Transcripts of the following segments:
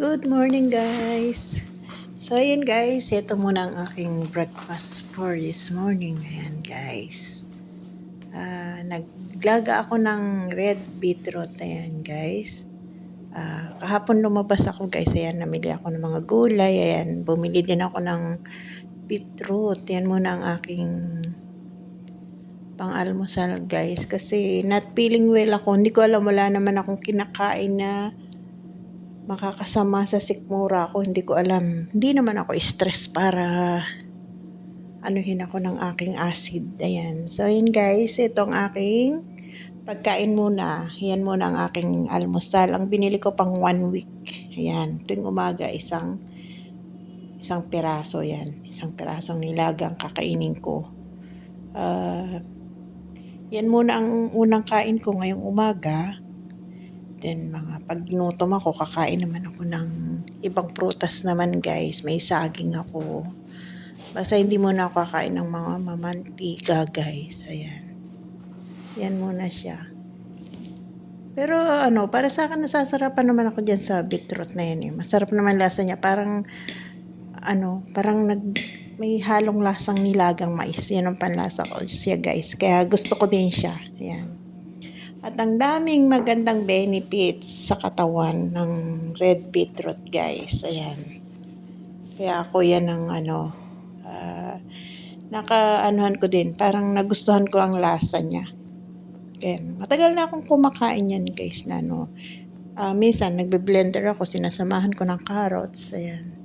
Good morning guys! So ayan guys, ito muna ang aking breakfast for this morning. Ayan guys. Naglaga ako ng red beetroot. Ayan guys. Kahapon lumabas ako guys. Ayan, namili ako ng mga gulay. Ayan, bumili din ako ng beetroot. Ayan muna ang aking pang-almusal guys. Kasi not feeling well ako. Hindi ko alam, wala naman akong kinakain na makakasama sa sikmura ko, hindi ko alam. Hindi naman ako stress para anuhin ako ng aking acid. Ayan. So, yun guys, itong aking pagkain muna. Yan muna ang aking almusal. Ang binili ko pang 1 week. Ayan. Tuwing umaga, isang piraso yan. Isang pirasong nilagang kakainin ko. Yan muna ang unang kain ko ngayong umaga. Then pag ginutom ako, kakain naman ako ng ibang prutas naman guys. May saging ako. Basta hindi muna ako kakain ng mga mamantika guys. Ayan. Yan muna siya. Pero para sa akin nasasarapan naman ako dyan sa beetroot na yan eh. Masarap naman lasa niya. Parang may halong lasang nilagang mais. Yan ang panlasa ko siya guys. Kaya gusto ko din siya. Ayan. At ang daming magandang benefits sa katawan ng red beetroot guys. Ayan. Kaya ako yan ang nakaanuhan ko din. Parang nagustuhan ko ang lasa niya. Ayan. Matagal na akong kumakain yan guys na minsan nagbe-blender ako, sinasamahan ko ng carrots. Ayan.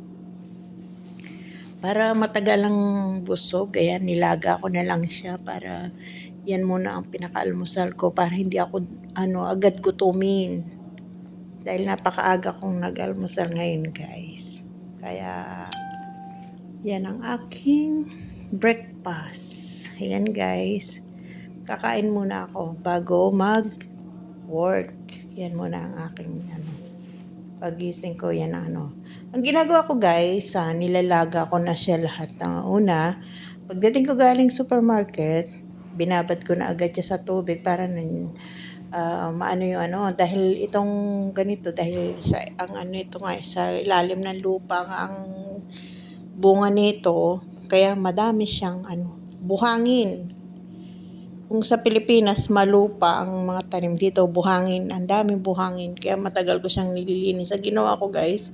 Para matagal ang busog, ayan, nilaga ko na lang siya para yan muna ang pinakaalmusal ko para hindi ako agad gutumin. Dahil napakaaga kong nag-almusal ngayon guys. Kaya yan ang aking breakfast. Ayan guys. Kakain muna ako bago mag-work. Yan muna ang aking pagising ko, yan ang ginagawa ko guys, nilalaga ko na siya lahat ng una. Pagdating ko galing supermarket, binabad ko na agad siya sa tubig para maano yung dahil itong ganito, dahil sa ito nga, sa ilalim ng lupa ang bunga nito, kaya madami siyang buhangin. Kung sa Pilipinas, malupa ang mga tanim, dito buhangin. Ang daming buhangin. Kaya matagal ko siyang nililinis. Ang ginawa ko guys,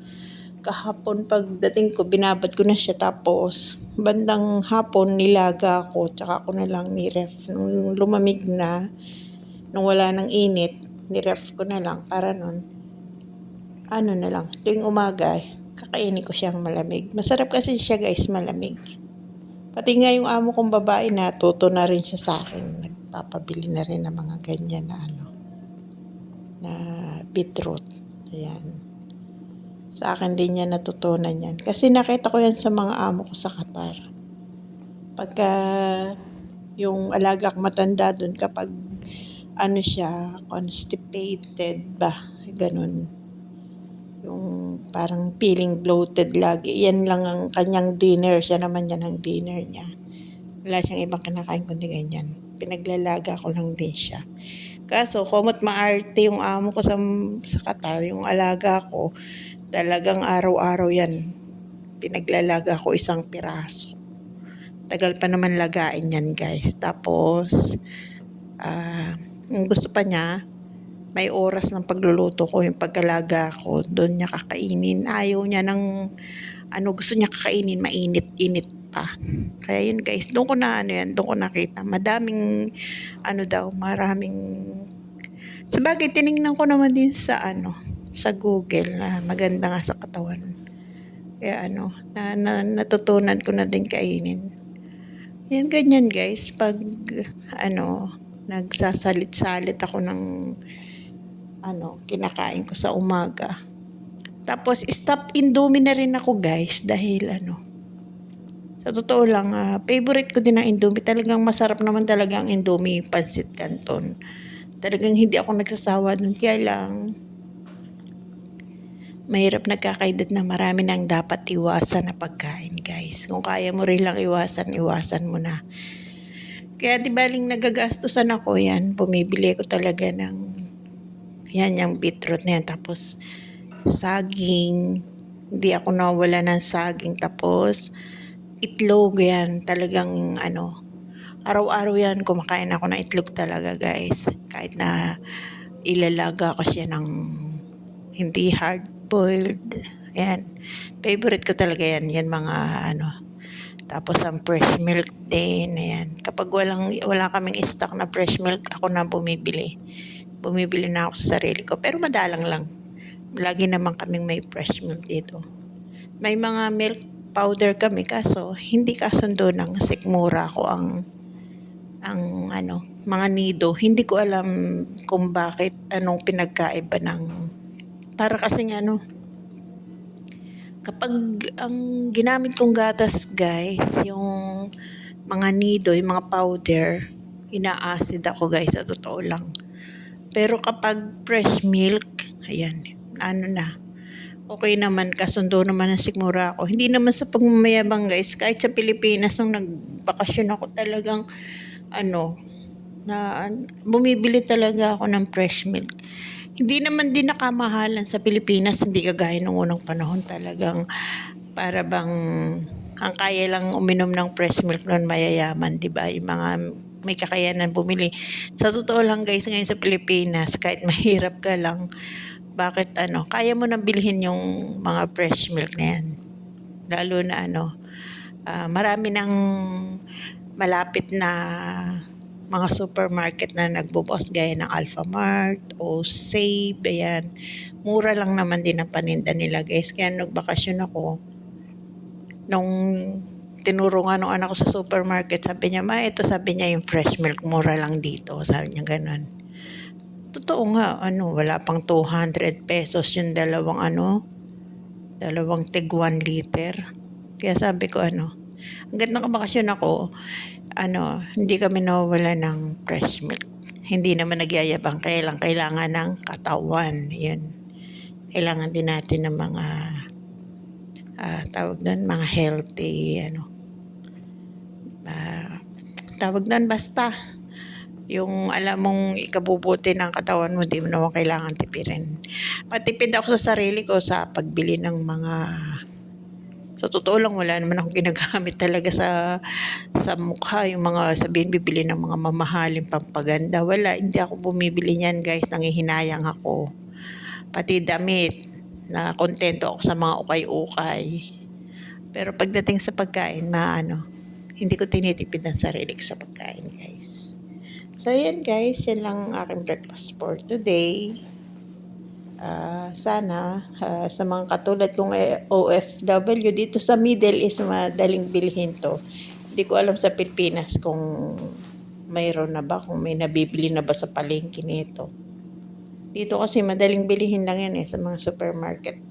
kahapon pagdating ko, binabad ko na siya. Tapos, bandang hapon, nilaga ko. Tsaka ako na lang ni-ref. Nung lumamig na, nung wala ng init, ni-ref ko na lang. Para nun, na lang. Tuwing umaga, kakainin ko siyang malamig. Masarap kasi siya guys, malamig. Pati nga yung amo kong babae natuto na rin siya sa akin. Nagpapabili na rin ng mga ganyan na beetroot. Ayan. Sa akin din niya natutunan yan. Kasi nakita ko yan sa mga amo ko sa Qatar. Pagka yung alaga kong matanda dun, kapag siya, constipated ba, ganun. Yung parang feeling bloated lagi. Yan lang ang kanyang dinner. Siya naman yan ang dinner niya. Wala siyang ibang kinakain kundi ganyan. Pinaglalaga ko lang din siya. Kaso, kumot maarte yung amo ko sa Qatar, yung alaga ko, talagang araw-araw yan. Pinaglalaga ko isang piraso. Tagal pa naman lagain yan guys. Tapos, gusto pa niya, may oras ng pagluluto ko, yung pagkalaga ko, doon niya kakainin. Ayaw niya ng, gusto niya kakainin, mainit-init pa. Kaya yun guys, doon ko nakita. Madaming, maraming, sabagay, tinignan ko naman din sa, sa Google na maganda nga sa katawan. Kaya natutunan ko na din kainin. Yan, ganyan guys, pag, nagsasalit-salit ako ng, kinakain ko sa umaga. Tapos, stop Indomie na rin ako guys, dahil sa totoo lang, favorite ko din ang Indomie. Talagang masarap naman talaga ang Indomie, Pancit Canton. Talagang hindi ako nagsasawa dun. Kaya lang, mahirap nagkakaedad na marami nang dapat iwasan na pagkain guys. Kung kaya mo rin lang iwasan mo na. Kaya di baling nagagastusan ako yan. Bumibili ko talaga ng yan, yung beetroot na yan. Tapos, saging, hindi ako nawala ng saging, tapos itlog, yan talagang araw-araw yan kumakain ako ng itlog talaga guys, kahit na ilalaga ko siya ng hindi hard boiled, ayan, favorite ko talaga yan, yan mga tapos ang fresh milk din, ayan. Kapag wala kaming stock na fresh milk, ako na bumibili. Bumibili na ako sa sarili ko, pero madalang lang. Lagi naman kaming may fresh milk dito. May mga milk powder kami, kaso hindi kasundo ng sikmura ko ang mga nido. Hindi ko alam kung bakit, anong pinagkaiba ng, para kasing kapag ang ginamit kong gatas guys, yung mga nido, yung mga powder, ina-acid ako guys, sa totoo lang. Pero kapag fresh milk, ayan, okay naman, kasundo naman ang sikmura ako. Hindi naman sa pagmamayabang guys, kahit sa Pilipinas nung nagbakasyon ako, talagang bumibili talaga ako ng fresh milk. Hindi naman din nakamahalan sa Pilipinas, hindi kagaya nung unang panahon, talagang para bang ang kaya lang uminom ng fresh milk noon mayayaman, 'di ba? Yung mga may kakayanan bumili. Sa totoo lang guys, ngayon sa Pilipinas, kahit mahirap ka lang, bakit kaya mo nang bilhin yung mga fresh milk na yan. Lalo na marami ng malapit na mga supermarket na nagbubukas gaya ng Alfamart o Save, ayan. Mura lang naman din ang paninda nila guys. Kaya nagbakasyon ako, nung tinuro nga nung anak ko sa supermarket, sabi niya, ma, ito, sabi niya, yung fresh milk, mura lang dito. Sabi niya ganun. Totoo nga, wala pang 200 pesos yung dalawang tig 1 liter. Kaya sabi ko, hanggat nakabakasyon ako, hindi kami nawawala ng fresh milk. Hindi naman nagyayabang, kailangan ng katawan. Yan. Kailangan din natin ng mga tawag doon, mga healthy, tawag doon, basta yung alam mong ikabubuti ng katawan mo, di mo naman kailangan tipirin. Matipid ako sa sarili ko sa pagbili ng mga, sa totoo lang, wala naman akong ginagamit talaga sa mukha, yung mga sabihin bibili ng mga mamahaling pampaganda. Wala, hindi ako bumibili niyan guys, nangihinayang ako. Pati damit, na kontento ako sa mga ukay-ukay. Pero pagdating sa pagkain, hindi ko tinitipid ang sarili ko sa pagkain guys. So yan guys, yan lang ang aking breakfast for today. Sana sa mga katulad kong OFW dito sa Middle East, madaling bilhin to. Hindi ko alam sa Pilipinas kung mayroon na ba, kung may nabibili na ba sa palengke nito. Dito kasi madaling bilihin lang yan sa mga supermarket.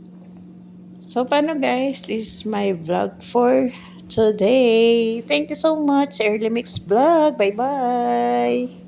So paano guys, this is my vlog for today. Thank you so much, Early Mix Vlog. Bye bye.